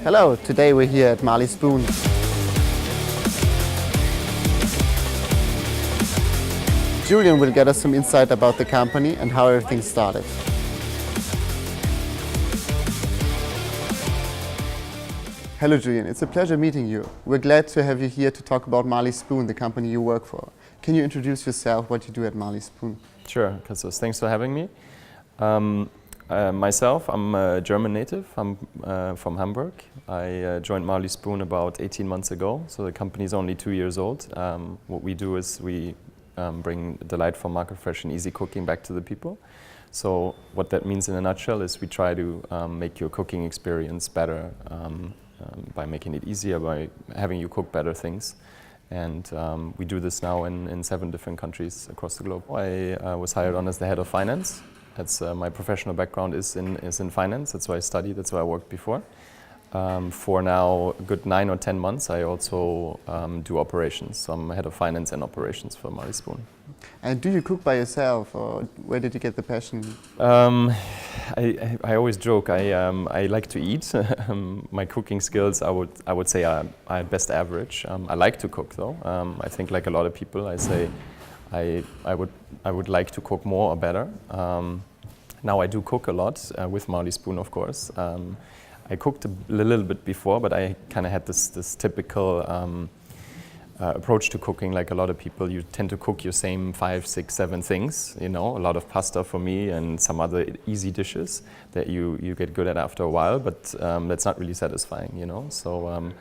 Hello, today we're here at Marley Spoon. Julian will get us some insight about the company and how everything started. Hello Julian, it's a pleasure meeting you. We're glad to have you here to talk about Marley Spoon, the company you work for. Can you introduce yourself, what you do at Marley Spoon? Sure, Christos, thanks for having me. Myself, I'm a German native. I'm from Hamburg. I joined Marley Spoon about 18 months ago, so the company is only 2 years old. What we do is we bring delightful, market fresh and easy cooking back to the people. So what that means in a nutshell is we try to make your cooking experience better by making it easier, by having you cook better things. And we do this now in 7 different countries across the globe. I was hired on as the head of finance. That's my professional background is in finance. That's why I studied. That's why I worked before. For now a good 9 or 10 months, I also do operations. So I'm head of finance and operations for Marley Spoon. And do you cook by yourself, or where did you get the passion? I always joke. I like to eat. My cooking skills, I would say, are at best average. I like to cook though. I think, like a lot of people, I say I would like to cook more or better. Now I do cook a lot with Marley Spoon, of course. I cooked a little bit before, but I kind of had this typical approach to cooking. Like a lot of people, you tend to cook your same 5, 6, 7 things. You know, a lot of pasta for me and some other easy dishes that you get good at after a while. But that's not really satisfying. You know, so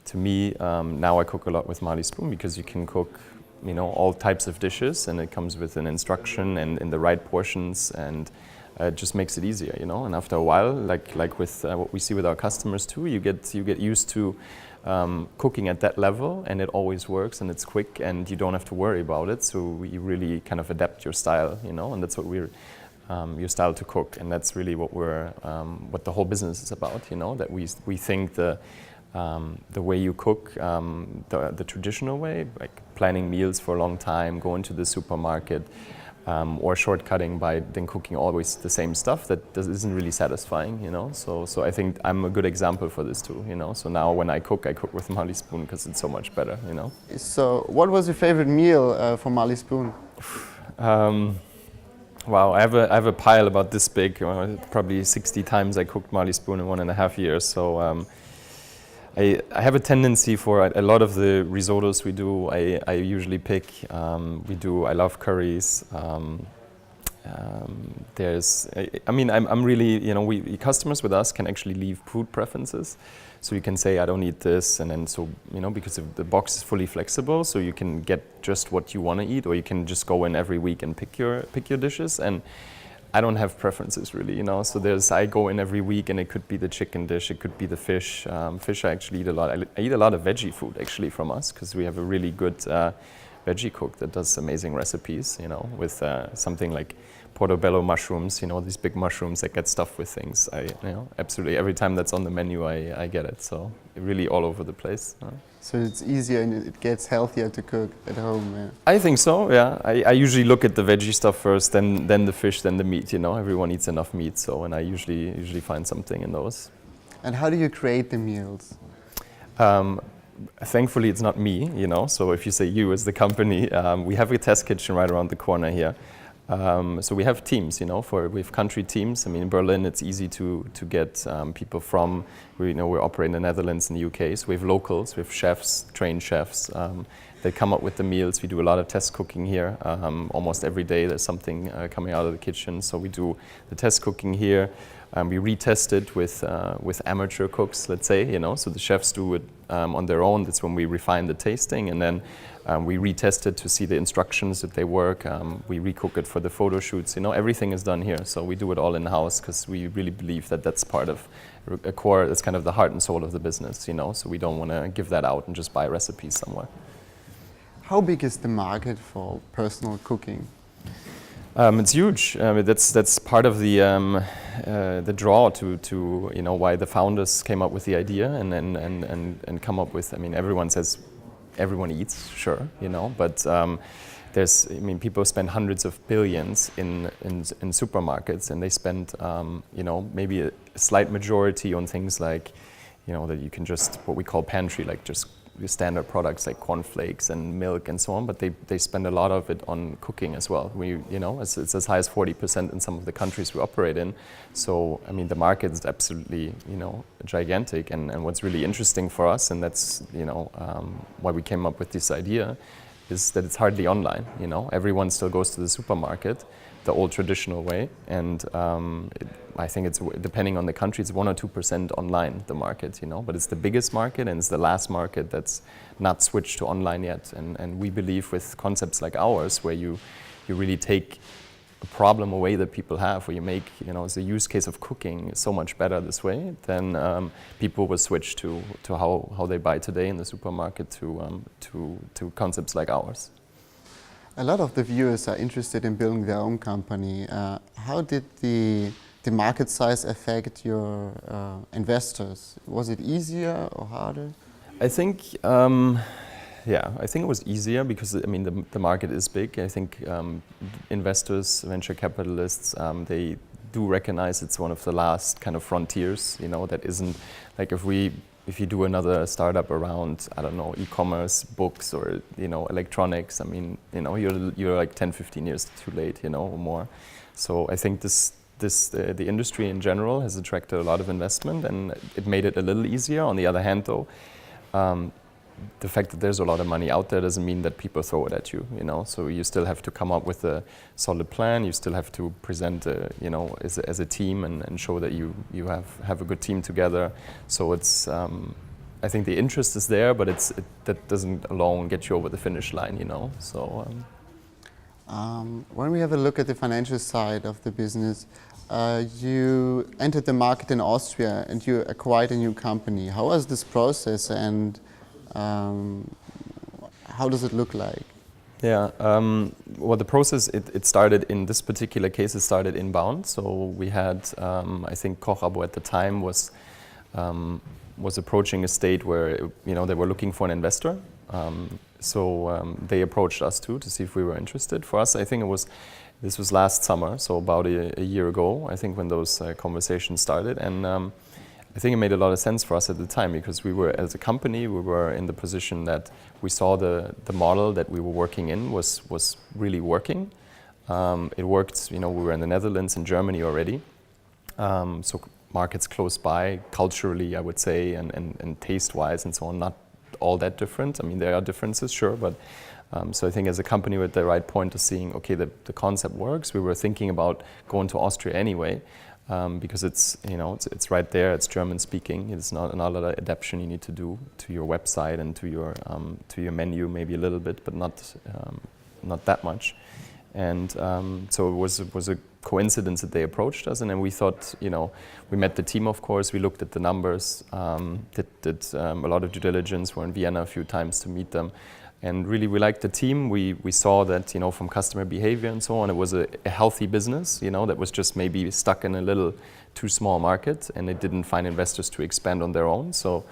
to me now I cook a lot with Marley Spoon because you can cook, you know, all types of dishes, and it comes with an instruction and in the right portions, and it just makes it easier, you know. And after a while, like with what we see with our customers too, you get used to cooking at that level, and it always works, and it's quick, and you don't have to worry about it. So you really kind of adapt your style, you know, and that's what we're your style to cook, and that's really what the whole business is about, you know. That we think the way you cook, the traditional way, like planning meals for a long time, going to the supermarket, or shortcutting by then cooking always the same stuff, that isn't really satisfying, you know. So I think I'm a good example for this too, you know. So now when I cook with Marley Spoon because it's so much better, you know. So what was your favorite meal from Marley Spoon? Wow, I have a pile about this big. Probably 60 times I cooked Marley Spoon in 1.5 years. So I have a tendency for a lot of the risottos we do. I usually pick. I love curries. I'm really, you know, customers with us can actually leave food preferences. So you can say, I don't eat this, and then so, you know, because the box is fully flexible, so you can get just what you want to eat, or you can just go in every week and pick your dishes. And I don't have preferences really, you know. So I go in every week, and it could be the chicken dish, it could be the fish. Fish I actually eat a lot. I eat a lot of veggie food actually from us, because we have a really good veggie cook that does amazing recipes, you know, with something like portobello mushrooms, you know, these big mushrooms that get stuffed with things. Absolutely every time that's on the menu, I get it. So really all over the place. So it's easier and it gets healthier to cook at home. Yeah. I think so. Yeah, I usually look at the veggie stuff first, then the fish, then the meat. You know, everyone eats enough meat, so, and I usually find something in those. And how do you create the meals? Thankfully, it's not me. You know, so if you say you as the company, we have a test kitchen right around the corner here. So we have teams, you know, we have country teams. I mean, in Berlin, it's easy to get people from, we operate in the Netherlands and the UK, so we have locals, we have chefs, trained chefs, that come up with the meals. We do a lot of test cooking here. Almost every day there's something coming out of the kitchen, so we do the test cooking here. We retest it with amateur cooks, let's say, you know, so the chefs do it on their own. That's when we refine the tasting, and then we retest it to see the instructions that they work. We recook it for the photo shoots. You know, everything is done here, so we do it all in house because we really believe that that's part of a core. That's kind of the heart and soul of the business. You know, so we don't want to give that out and just buy recipes somewhere. How big is the market for personal cooking? It's huge. That's part of the draw to you know, why the founders came up with the idea and come up with. I mean, everyone says everyone eats, sure, you know, but people spend hundreds of billions in supermarkets, and they spend, you know, maybe a slight majority on things like, that you can just, what we call pantry, like just your standard products like cornflakes and milk and so on, but they spend a lot of it on cooking as well. It's as high as 40% in some of the countries we operate in. So, I mean, the market is absolutely, gigantic. And what's really interesting for us, and that's, why we came up with this idea, is that it's hardly online. Everyone still goes to the supermarket the old traditional way, and I think it's, depending on the country, it's 1 or 2% online, the market, but it's the biggest market and it's the last market that's not switched to online yet. And we believe with concepts like ours, where you really take a problem away that people have, where you make, the use case of cooking so much better this way, then people will switch to how they buy today in the supermarket to concepts like ours. A lot of the viewers are interested in building their own company. How did the market size affect your investors? Was it easier or harder? I think, I think it was easier because, the market is big. I think investors, venture capitalists, they do recognize it's one of the last kind of frontiers, that isn't, like if you do another startup around, I don't know, e-commerce, books, or electronics, you're like 10, 15 years too late, or more. So I think the industry in general has attracted a lot of investment, and it made it a little easier. On the other hand, though, the fact that there's a lot of money out there doesn't mean that people throw it at you, So you still have to come up with a solid plan. You still have to present, as a team and show that you have a good team together. So it's, I think the interest is there, but that doesn't alone get you over the finish line, So. When we have a look at the financial side of the business, you entered the market in Austria and you acquired a new company. How was this process, and how does it look like? Yeah, well, the process, it started in this particular case, it started inbound. So we had, I think Koch Abo at the time was approaching a state where, they were looking for an investor. So they approached us too to see if we were interested. For us, I think this was last summer, so about a year ago, I think, when those conversations started. And I think it made a lot of sense for us at the time, because we were, as a company, we were in the position that we saw the model that we were working in was really working. It worked, we were in the Netherlands and Germany already. So markets close by, culturally, I would say, and taste-wise and so on, not all that different. There are differences, sure, but so I think as a company, we're at the right point of seeing, okay, the concept works. We were thinking about going to Austria anyway, because it's right there. It's German speaking. It's not a lot of adaptation you need to do to your website and to your menu, maybe a little bit, but not that much. And so it was a coincidence that they approached us, and then we thought, we met the team, of course. We looked at the numbers, did a lot of due diligence. We're in Vienna a few times to meet them. And really, we liked the team. We saw that, from customer behavior and so on, it was a healthy business, that was just maybe stuck in a little too small market, and it didn't find investors to expand on their own. So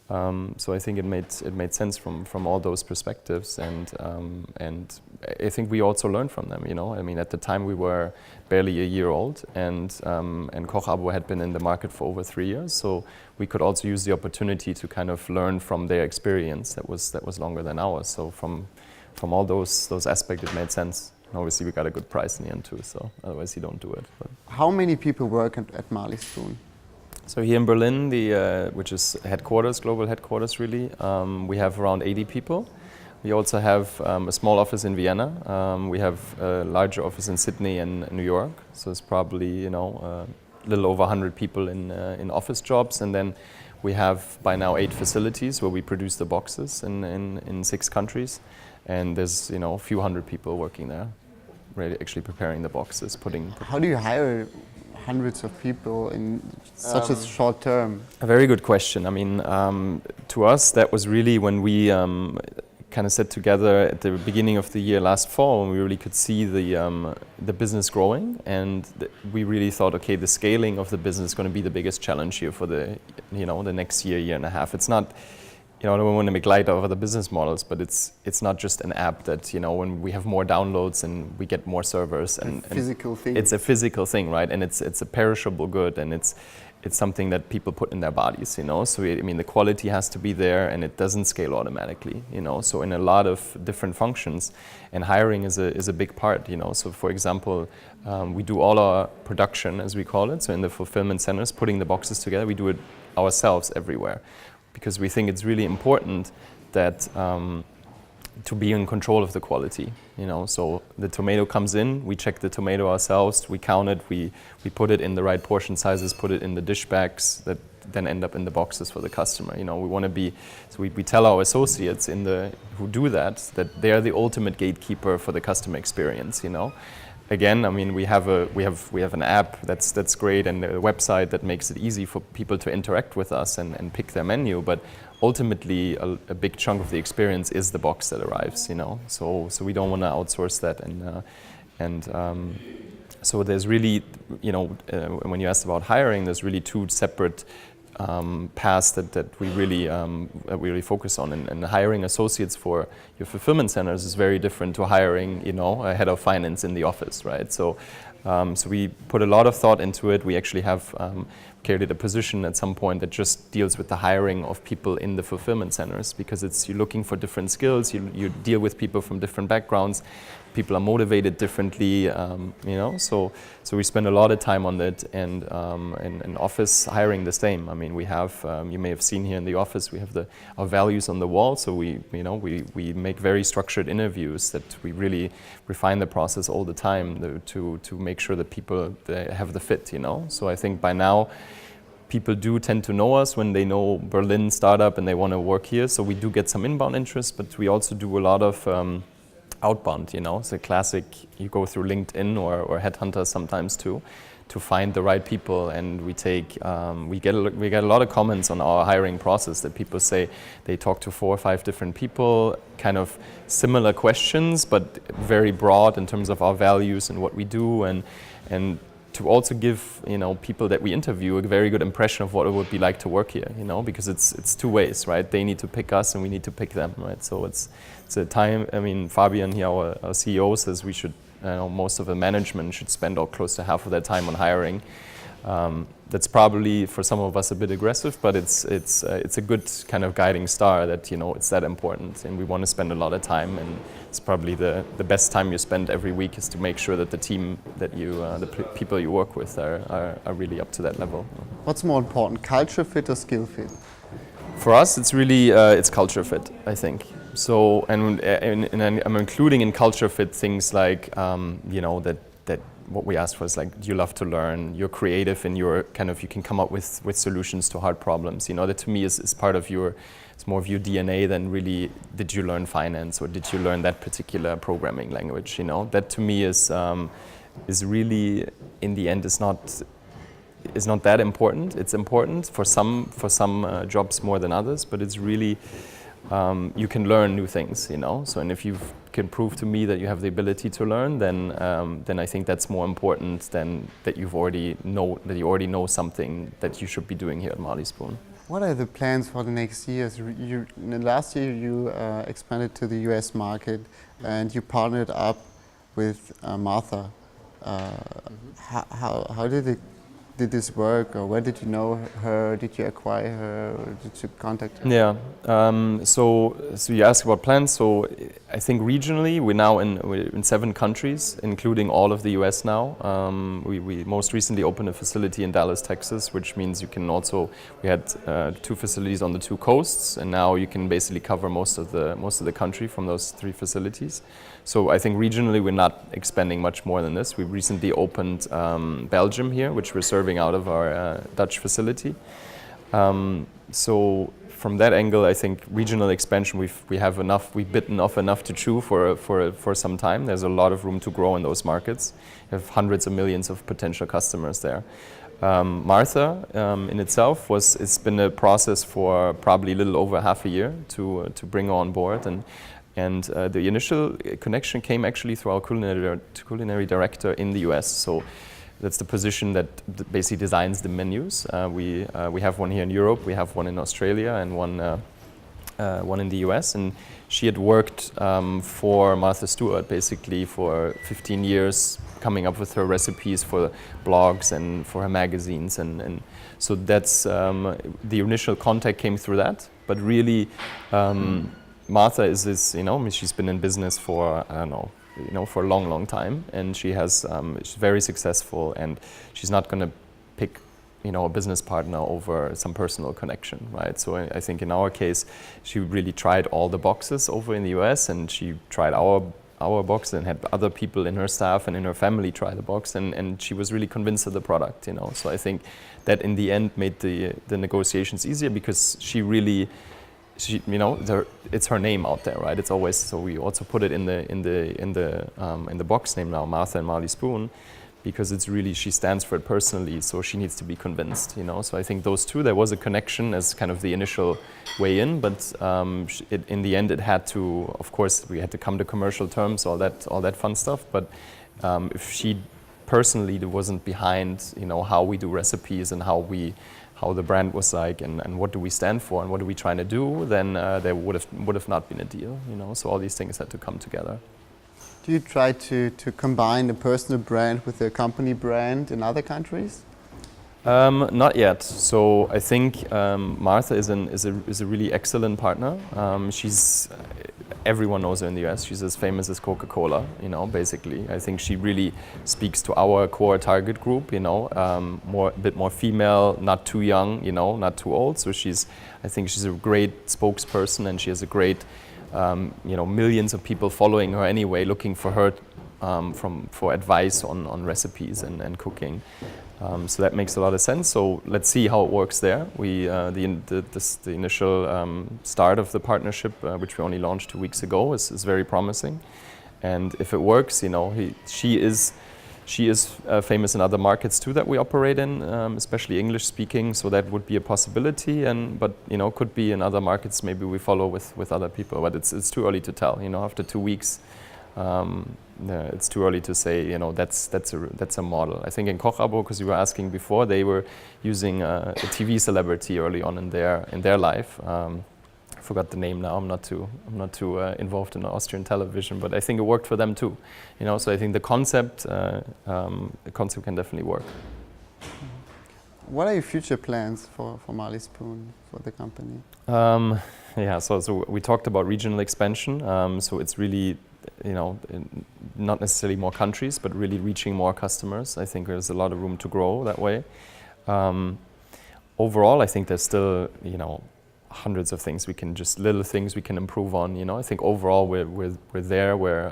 I think it made sense from all those perspectives, and I think we also learned from them. At the time we were barely a year old, and Koch Abo had been in the market for over 3 years. So we could also use the opportunity to kind of learn from their experience that was longer than ours. So from all those aspects, it made sense. And obviously, we got a good price in the end too. So otherwise, you don't do it. But. How many people work at Marley Spoon? So here in Berlin, which is headquarters, global headquarters really, we have around 80 people. We also have a small office in Vienna. We have a larger office in Sydney and New York. So it's probably, a little over 100 people in office jobs. And then we have by now 8 facilities where we produce the boxes in 6 countries. And there's, a few hundred people working there, really actually preparing the boxes, How do you hire hundreds of people in such a short term? A very good question. To us, that was really when we kind of sat together at the beginning of the year last fall, and we really could see the business growing, and we really thought, okay, the scaling of the business is going to be the biggest challenge here for the next year and a half. It's not, I don't want to make light of other business models, but it's not just an app that, when we have more downloads and we get more servers, and physical thing. It's a physical thing, right? And it's a perishable good, and it's something that people put in their bodies, you know. So I mean, the quality has to be there, and it doesn't scale automatically, you know. So in a lot of different functions, and hiring is a big part, you know. So for example, we do all our production, as we call it. So in the fulfillment centers, putting the boxes together, we do it ourselves everywhere, because we think it's really important that to be in control of the quality, you know. So the tomato comes in, we check the tomato ourselves, we count it, we put it in the right portion sizes, put it in the dish bags that then end up in the boxes for the customer. You know, we want to be, so we tell our associates who do that they are the ultimate gatekeeper for the customer experience, you know. Again, I mean, we have an app that's great, and a website that makes it easy for people to interact with us and pick their menu. But ultimately, a big chunk of the experience is the box that arrives. You know, so we don't want to outsource that, and so there's really, you know, when you asked about hiring, there's really two separate paths that we really focus on, and hiring associates for your fulfillment centers is very different to hiring, you know, a head of finance in the office, right? So we put a lot of thought into it. We actually have created a position at some point that just deals with the hiring of people in the fulfillment centers, because you're looking for different skills. You deal with people from different backgrounds. People are motivated differently, you know. So we spend a lot of time on it, and office hiring the same. I mean, we have you may have seen here in the office, we have our values on the wall. So we make very structured interviews that we really refine the process all the time to make sure that people they have the fit, you know. So I think by now, people do tend to know us when they know Berlin startup and they want to work here. So we do get some inbound interest, but we also do a lot of outbound, you know. It's a classic, you go through LinkedIn or headhunters sometimes too, to find the right people, and we get a lot of comments on our hiring process that people say they talk to 4 or 5 different people, kind of similar questions, but very broad in terms of our values and what we do, and to also give, you know, people that we interview a very good impression of what it would be like to work here, you know, because it's two ways, right? They need to pick us and we need to pick them, right? So it's a time, I mean, Fabian here, our CEO, says we should, most of the management should spend close to half of their time on hiring. That's probably for some of us a bit aggressive, but it's a good kind of guiding star that, you know, it's that important, and we want to spend a lot of time, and it's probably the best time you spend every week is to make sure that the team that people you work with are really up to that level. What's more important, culture fit or skill fit? For us, it's really it's culture fit, I think. So, and I'm including in culture fit things like, you know, that what we ask for is like, you love to learn, you're creative, and you can come up with solutions to hard problems. You know, that to me is part of it's more of your DNA than really, did you learn finance or did you learn that particular programming language? You know, that to me is really, in the end, is not that important. It's important for some jobs more than others, but it's really, you can learn new things, you know. So, and if you can prove to me that you have the ability to learn, then I think that's more important than that you already know something that you should be doing here at Marley Spoon. What are the plans for the next years? Last year you expanded to the US market, and you partnered up with Martha. How did this work, or where did you know her? Did you acquire her, or did you contact her? Yeah. So you asked about plans. So I think regionally we're now in 7 countries, including all of the US now. We most recently opened a facility in Dallas, Texas, which means you can also, we had 2 facilities on the 2 coasts, and now you can basically cover most of the country from those 3 facilities. So I think regionally we're not expanding much more than this. We recently opened Belgium here, which we're serving out of our Dutch facility. So from that angle, I think regional expansion, we've bitten off enough to chew for some time. There's a lot of room to grow in those markets. We have hundreds of millions of potential customers there. Martha in itself it's been a process for probably a little over half a year to bring her on board, and the initial connection came actually through our culinary director in the US. So that's the position that basically designs the menus. We have one here in Europe, we have one in Australia, and one one in the US, and she had worked for Martha Stewart basically for 15 years, coming up with her recipes for blogs and for her magazines, and so that's the initial contact came through that. But really, Martha is this, I mean, she's been in business for, I don't know, for a long, long time, and she's very successful, and she's not going to pick, a business partner over some personal connection, right? So I think in our case, she really tried all the boxes over in the US, and she tried our box and had other people in her staff and in her family try the box, and she was really convinced of the product, So I think that in the end made the negotiations easier, because she, it's her name out there, right? It's always, so we also put it in the box name now, Martha and Marley Spoon, because it's really, she stands for it personally, so she needs to be convinced, So I think those two, there was a connection as kind of the initial way in, but in the end it had to, of course, we had to come to commercial terms, all that fun stuff, but if she personally wasn't behind, how we do recipes and how the brand was like, and what do we stand for and what are we trying to do, then there would have not been a deal, So all these things had to come together. Do you try to combine a personal brand with a company brand in other countries? Not yet. So I think Martha is a really excellent partner. Everyone knows her in the US. She's as famous as Coca-Cola, basically. I think she really speaks to our core target group, a bit more female, not too young, not too old. So I think she's a great spokesperson, and she has a great, millions of people following her anyway, looking for her for advice on recipes and cooking. So that makes a lot of sense. So let's see how it works there. The initial start of the partnership, which we only launched 2 weeks ago, is very promising. And if it works, she is famous in other markets too that we operate in, especially English speaking. So that would be a possibility. But could be in other markets. Maybe we follow with other people. But it's too early to tell. After 2 weeks. It's too early to say, that's a model. I think in Kochabo, because you were asking before, they were using a TV celebrity early on in their life. I forgot the name now. I'm not too involved in Austrian television, but I think it worked for them too. So I think the concept can definitely work. What are your future plans for Marley Spoon, for the company? So we talked about regional expansion. So it's really, not necessarily more countries, but really reaching more customers. I think there's a lot of room to grow that way. Overall, I think there's still, hundreds of things little things we can improve on. I think overall we're there. We're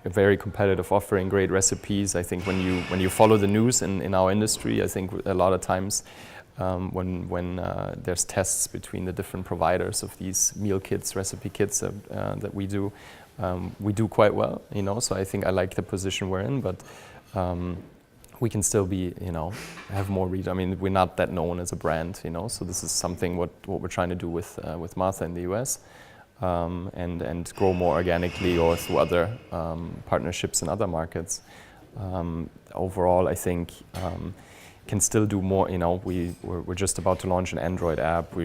very competitive, offering great recipes. I think when you follow the news in our industry, I think a lot of times when there's tests between the different providers of these meal kits, recipe kits that we do quite well, So I think I like the position we're in, but we can still be, have more reach. I mean, we're not that known as a brand, So this is something what we're trying to do with Martha in the US, and grow more organically or through other partnerships in other markets. Overall, I think can still do more. We're just about to launch an Android app.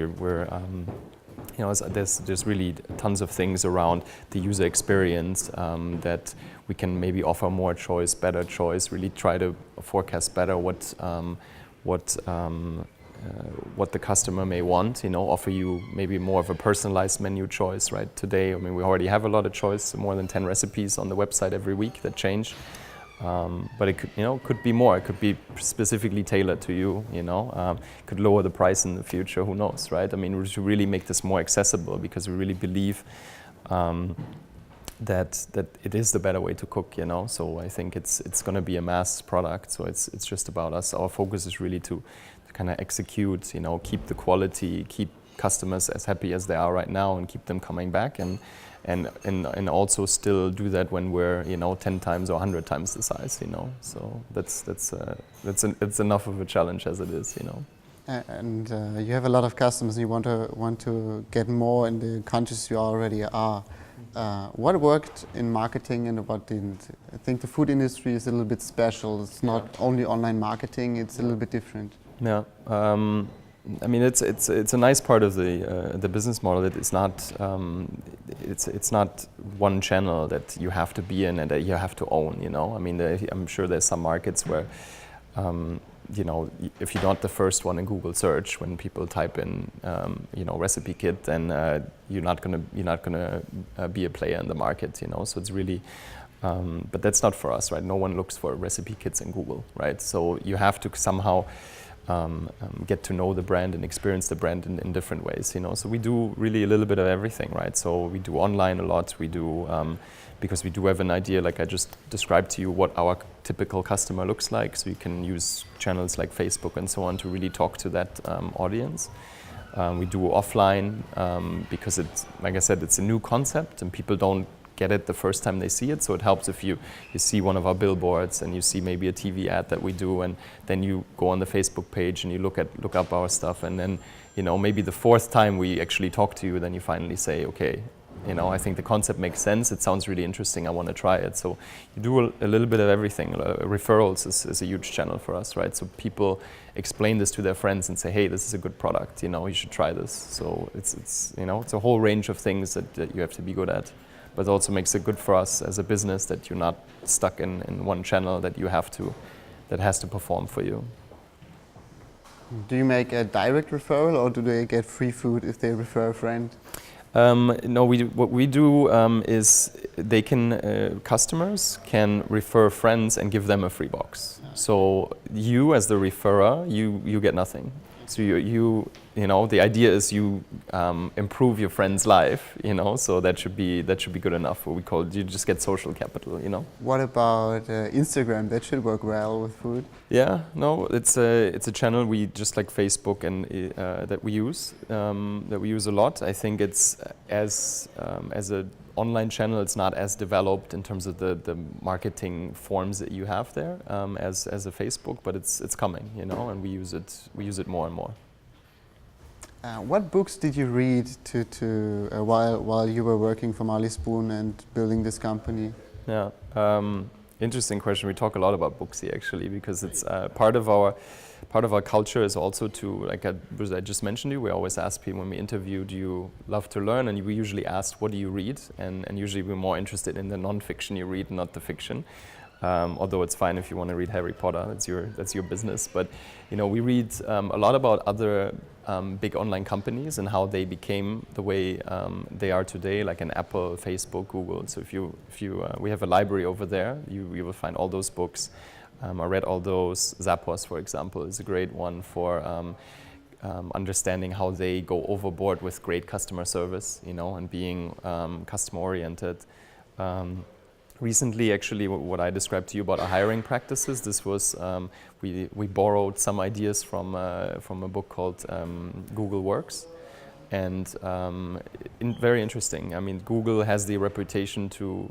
There's really tons of things around the user experience that we can maybe offer more choice, better choice, really try to forecast better what the customer may want, offer you maybe more of a personalized menu choice, right? Today, I mean, we already have a lot of choice, more than 10 recipes on the website every week that change. But it could be more. It could be specifically tailored to you. Could lower the price in the future. Who knows, right? I mean, we should really make this more accessible, because we really believe that it is the better way to cook. So I think it's going to be a mass product. So it's just about us. Our focus is really to kind of execute. Keep the quality, keep customers as happy as they are right now, and keep them coming back. And also still do that when we're 10 times or 100 times the size, So that's enough of a challenge as it is, And you have a lot of customers, and you want to get more in the countries you already are. What worked in marketing and what didn't? I think the food industry is a little bit special. It's not only online marketing; it's a little bit different. Yeah. I mean, it's a nice part of the business model. That it's not one channel that you have to be in and that you have to own. You know, I mean, I'm sure there's some markets where, you know, if you're not the first one in Google search when people type in, you know, recipe kit, then you're not gonna be a player in the market. You know, so it's really. But that's not for us, right? No one looks for recipe kits in Google, right? So you have to somehow get to know the brand and experience the brand in different ways, you know. So we do really a little bit of everything, right? So we do online a lot. We do because we do have an idea, like I just described to you, what our typical customer looks like. So you can use channels like Facebook and so on to really talk to that audience. We do offline because it's, like I said, it's a new concept and people don't get it the first time they see it, so it helps if you see one of our billboards and you see maybe a TV ad that we do, and then you go on the Facebook page and you look up our stuff, and then, you know, maybe the fourth time we actually talk to you, then you finally say, okay, you know, I think the concept makes sense, it sounds really interesting, I want to try it. So you do a little bit of everything. Referrals is a huge channel for us, right? So people explain this to their friends and say, hey, this is a good product, you know, you should try this. So it's you know, it's a whole range of things that you have to be good at. But it also makes it good for us as a business that you're not stuck in one channel that that has to perform for you. Do you make a direct referral, or do they get free food if they refer a friend? No, what we do is they can customers can refer friends and give them a free box. So you, as the referrer, you get nothing. So you know, the idea is you improve your friend's life, you know, so that should be good enough. What we call it, you just get social capital, you know. What about Instagram? That should work well with food. Yeah, no, it's a channel we just like Facebook and that we use a lot. I think it's as an online channel, it's not as developed in terms of the marketing forms that you have there as a Facebook, but it's coming, you know, and we use it more and more. What books did you read while you were working for Marley Spoon and building this company? Yeah, interesting question. We talk a lot about books here actually, because it's part of our culture is also to, like I just mentioned you, we always ask people when we interview, do you love to learn? And we usually ask, what do you read? And usually we're more interested in the non-fiction you read, not the fiction. Although it's fine if you want to read Harry Potter, that's your business. But you know, we read a lot about other big online companies and how they became the way they are today, like an Apple, Facebook, Google. So if you we have a library over there, you will find all those books. I read all those. Zappos, for example, is a great one for understanding how they go overboard with great customer service, you know, and being customer oriented. Recently, actually, what I described to you about our hiring practices, this was, we borrowed some ideas from a book called Google Works. And very interesting. I mean, Google has the reputation to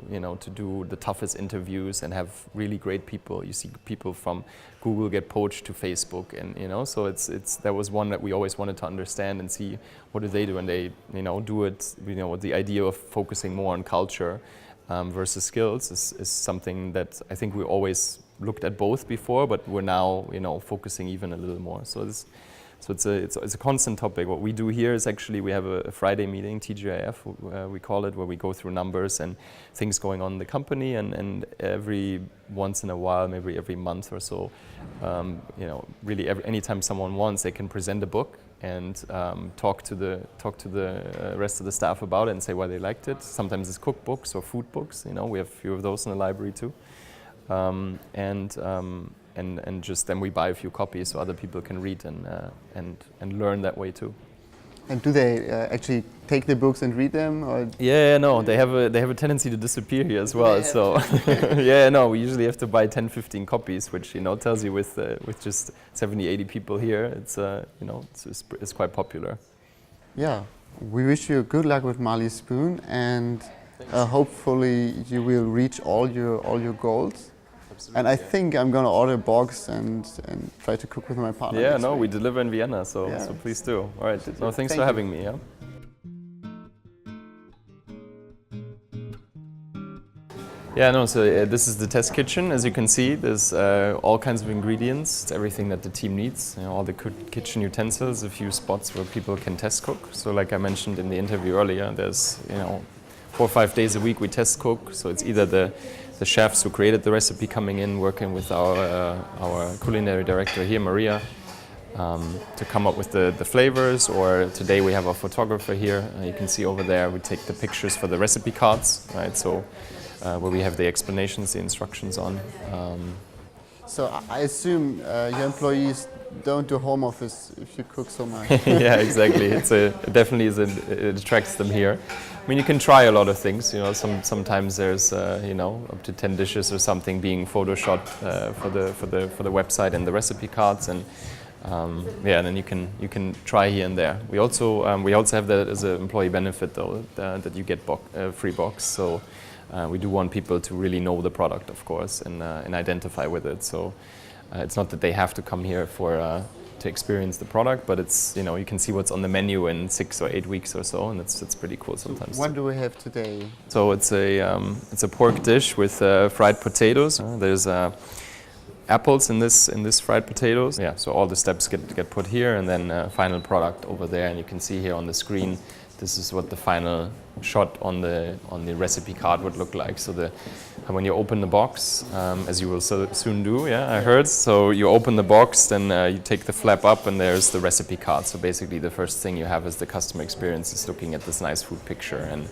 do the toughest interviews and have really great people. You see people from Google get poached to Facebook, and you know, so that was one that we always wanted to understand and see what do they do, and they do it. You know, the idea of focusing more on culture versus skills is something that I think we always looked at both before, but we're now focusing even a little more. So it's a constant topic. What we do here is actually we have a Friday meeting, TGIF we call it, where we go through numbers and things going on in the company, and every once in a while, maybe every month or so, really anytime someone wants, they can present a book and talk to the rest of the staff about it and say why they liked it. Sometimes it's cookbooks or food books. You know, we have a few of those in the library too, and just then we buy a few copies so other people can read and learn that way too. And do they actually take the books and read them? Or? Yeah, no, they have a tendency to disappear here as well. So yeah, no, we usually have to buy 10, 15 copies, which tells you with just 70, 80 people here, it's quite popular. Yeah, we wish you good luck with Marley Spoon, and hopefully you will reach all your goals. Absolutely, and I think I'm going to order a box and try to cook with my partner. Yeah, no, we deliver in Vienna, so please do. All right, no, thanks for having me. Yeah. Yeah, no, so this is the test kitchen. As you can see, there's all kinds of ingredients. It's everything that the team needs, all the kitchen utensils, a few spots where people can test cook. So like I mentioned in the interview earlier, there's 4 or 5 days a week we test cook. So it's either the chefs who created the recipe coming in, working with our culinary director here, Maria, to come up with the flavors, or today we have a photographer here. You can see over there we take the pictures for the recipe cards, right? So where we have the explanations, the instructions on. So I assume your employees don't do home office if you cook so much. Yeah, exactly. It definitely is. It attracts them here. I mean, you can try a lot of things. Sometimes there's up to 10 dishes or something being photoshopped for the website and the recipe cards, and then you can try here and there. We also have that as an employee benefit though, that you get free box. So we do want people to really know the product, of course, and identify with it. So it's not that they have to come here to experience the product, but it's you can see what's on the menu in 6 or 8 weeks or so, and it's pretty cool sometimes. So what do we have today? So it's a pork dish with fried potatoes. There's apples in this fried potatoes. Yeah, so all the steps get put here, and then final product over there, and you can see here on the screen. This is what the final shot on the recipe card would look like. So when you open the box, as you will soon do, I heard. So you open the box, then you take the flap up, and there's the recipe card. So basically, the first thing you have is the customer experience is looking at this nice food picture. And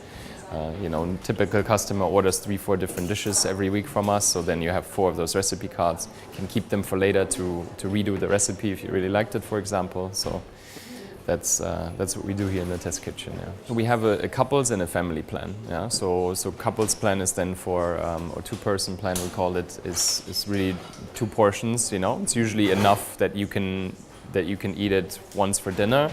typical customer orders 3-4 different dishes every week from us. So then you have 4 of those recipe cards. You can keep them for later to redo the recipe if you really liked it, for example. So that's what we do here in the test kitchen. Yeah. So we have a couples and a family plan. Yeah. So couples plan is then for or 2-person plan, we call it, is really 2 portions. It's usually enough that you can eat it once for dinner.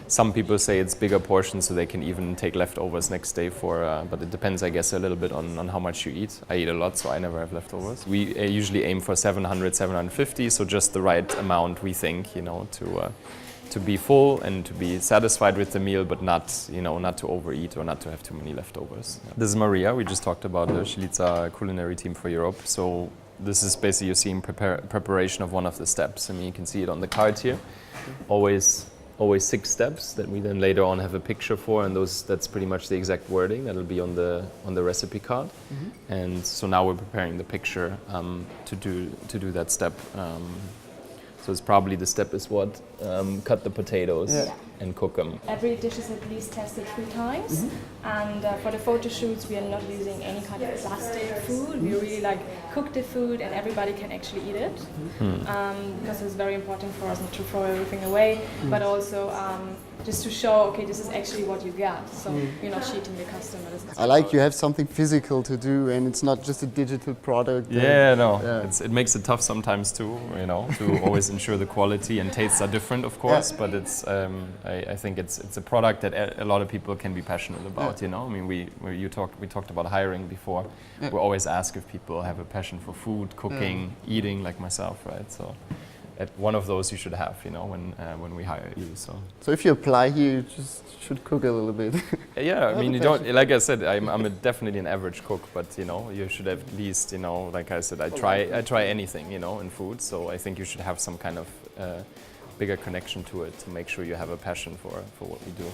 Some people say it's bigger portions, so they can even take leftovers next day but it depends, I guess, a little bit on how much you eat. I eat a lot, so I never have leftovers. We usually aim for 700, 750, so just the right amount, we think, to be full and to be satisfied with the meal, but not to overeat or not to have too many leftovers. Yeah. This is Maria. We just talked about her. She leads our culinary team for Europe. So this is basically you're seeing preparation of one of the steps. I mean, you can see it on the card here. Always 6 steps that we then later on have a picture for, and that's pretty much the exact wording that'll be on the recipe card. Mm-hmm. And so now we're preparing the picture to do that step. So it's probably the step is what? Cut the potatoes and cook them. Every dish is at least tested 3 times. Mm-hmm. And for the photo shoots, we are not using any kind of plastic food. We really cook the food and everybody can actually eat it. Mm-hmm. Because it's very important for us not to throw everything away, but also just to show, okay, this is actually what you got. So you're not cheating the customer. I like you have something physical to do, and it's not just a digital product. It makes it tough sometimes too, to always ensure the quality, and tastes are different, of course, but it's I think it's a product that a lot of people can be passionate about. I mean, we talked about hiring before. We always ask if people have a passion for food, cooking, eating, like myself, right? So at one of those you should have, when we hire you. So if you apply here, you just should cook a little bit. Yeah, I mean, you don't. Like I said, I'm definitely an average cook, but you should at least, like I said, I try anything, in food. So I think you should have some kind of bigger connection to it to make sure you have a passion for what we do.